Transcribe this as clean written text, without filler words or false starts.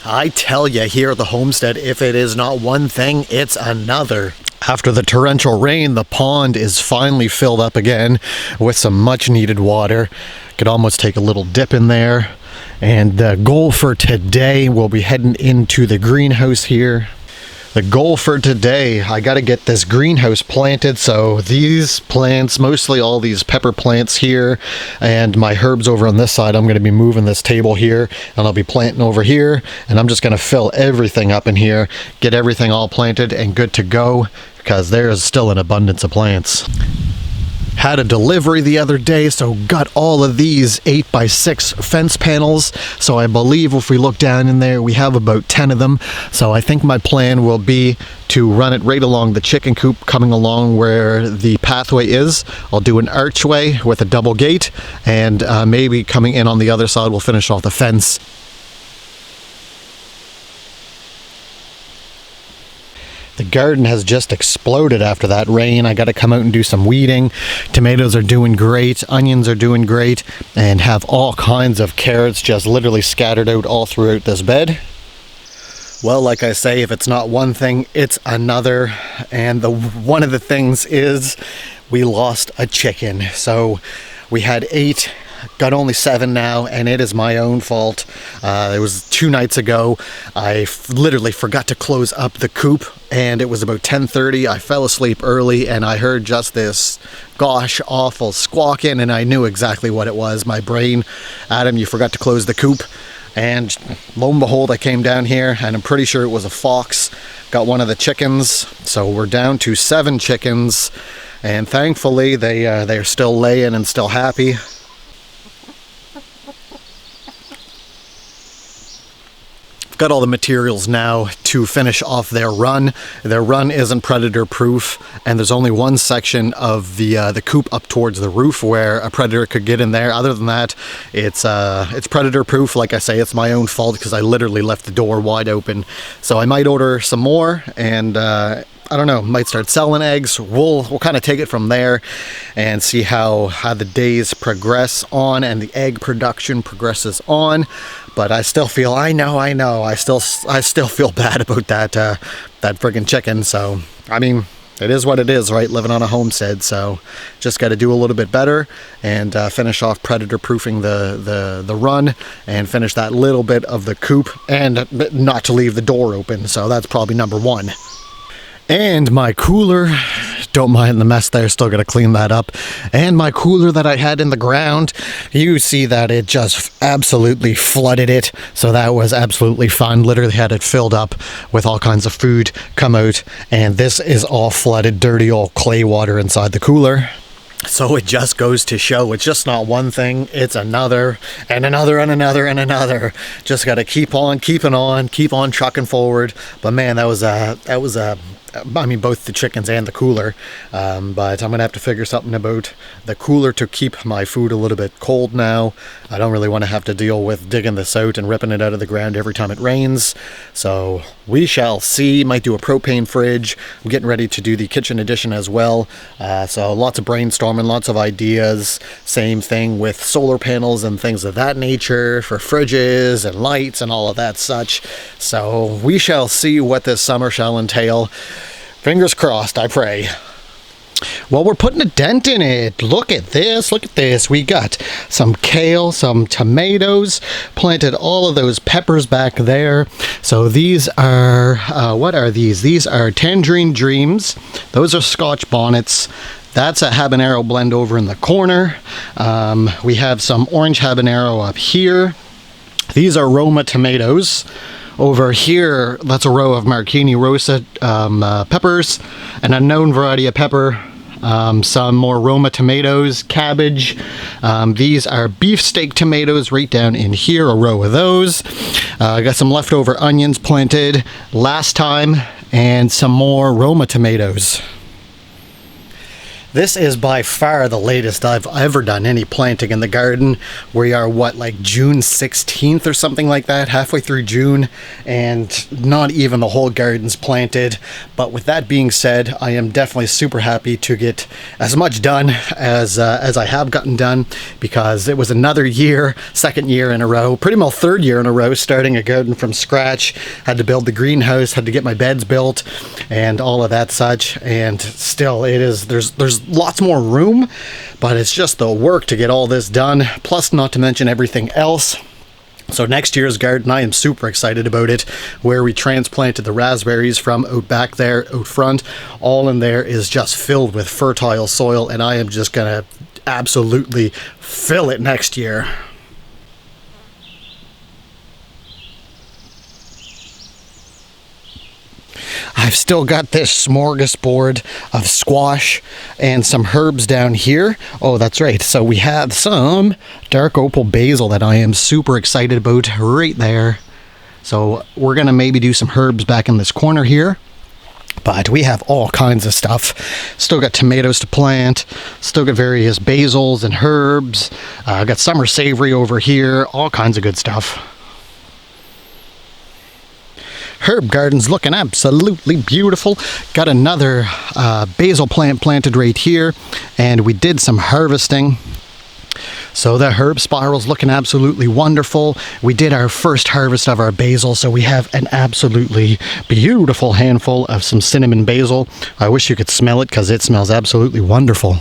I tell you, here at the homestead, if it is not one thing, it's another. After the torrential rain, the pond is finally filled up again with some much needed water. Could almost take a little dip in there. And the goal for today, we'll be heading into the greenhouse here. The goal for today, I got to get this greenhouse planted. So these plants, mostly all these pepper plants here, and my herbs over on this side, I'm going to be moving this table here, and I'll be planting over here, and I'm just going to fill everything up in here, get everything all planted and good to go, because there is still an abundance of plants. Had a delivery the other day, so got all of these 8x6 fence panels. So I believe if we look down in there, we have about 10 of them. So I think my plan will be to run it right along the chicken coop, coming along where the pathway is. I'll do an archway with a double gate, and maybe coming in on the other side, we'll finish off the fence. The garden has just exploded after that rain. I got to come out and do some weeding. Tomatoes are doing great, onions are doing great, and have all kinds of carrots just literally scattered out all throughout this bed. Well, like I say, if it's not one thing, it's another. And one of the things is we lost a chicken. So we had 8. Got only 7 now, and it is my own fault. It was 2 nights ago. I literally forgot to close up the coop, and it was about 10:30. I fell asleep early, and I heard just this gosh awful squawking, and I knew exactly what it was. My brain, Adam, you forgot to close the coop. And lo and behold, I came down here, and I'm pretty sure it was a fox. Got one of the chickens, so we're down to 7 chickens, and thankfully they're still laying and still happy. Got all the materials now to finish off their run. Their run isn't predator proof, and there's only one section of the coop up towards the roof where a predator could get in there. Other than that, it's predator proof. Like I say, it's my own fault because I literally left the door wide open. So I might order some more, and I don't know, might start selling eggs. We'll kind of take it from there and see how the days progress on and the egg production progresses on. But I still feel, I know, I still feel bad about that friggin' chicken. So, I mean, it is what it is, right? Living on a homestead. So just got to do a little bit better and finish off predator proofing the run and finish that little bit of the coop and not to leave the door open. So that's probably number 1. And my cooler, don't mind the mess there, still got to clean that up. And my cooler that I had in the ground, you see that it just absolutely flooded it. So that was absolutely fun. Literally had it filled up with all kinds of food come out. And this is all flooded, dirty old clay water inside the cooler. So it just goes to show, it's just not one thing, it's another, and another, and another, and another. Just got to keep on keeping on, keep on trucking forward. But man, that was I mean, both the chickens and the cooler. But I'm going to have to figure something about the cooler to keep my food a little bit cold now. I don't really want to have to deal with digging this out and ripping it out of the ground every time it rains. So we shall see. Might do a propane fridge. I'm getting ready to do the kitchen addition as well. So lots of brainstorming, lots of ideas. Same thing with solar panels and things of that nature for fridges and lights and all of that such. So we shall see what this summer shall entail. Fingers crossed, I pray. Well, we're putting a dent in it. Look at this, look at this. We got some kale, some tomatoes, planted all of those peppers back there. So these are, what are these? These are Tangerine Dreams. Those are Scotch bonnets. That's a habanero blend over in the corner. We have some orange habanero up here. These are Roma tomatoes. Over here, that's a row of Marchini Rosa peppers, an unknown variety of pepper, some more Roma tomatoes, cabbage. These are beefsteak tomatoes right down in here, a row of those. I got some leftover onions planted last time, and some more Roma tomatoes. This is by far the latest I've ever done any planting in the garden. We are, what, like June 16th or something like that, halfway through June, and not even the whole garden's planted. But with that being said, I am definitely super happy to get as much done as I have gotten done, because it was another year, second year in a row, pretty much third year in a row, starting a garden from scratch. Had to build the greenhouse, had to get my beds built, and all of that such. And still, it is, there's lots more room, but it's just the work to get all this done, plus not to mention everything else. So next year's garden, I am super excited about it, where we transplanted the raspberries from out back there, out front. All in there is just filled with fertile soil, and I am just gonna absolutely fill it next year. I've still got this smorgasbord of squash and some herbs down here. Oh, that's right. So we have some dark opal basil that I am super excited about right there. So we're going to maybe do some herbs back in this corner here. But we have all kinds of stuff. Still got tomatoes to plant. Still got various basils and herbs. Got summer savory over here. All kinds of good stuff. Herb garden's looking absolutely beautiful. Got another basil plant planted right here, and we did some harvesting. So the herb spiral's looking absolutely wonderful. We did our first harvest of our basil, so we have an absolutely beautiful handful of some cinnamon basil. I wish you could smell it, because it smells absolutely wonderful.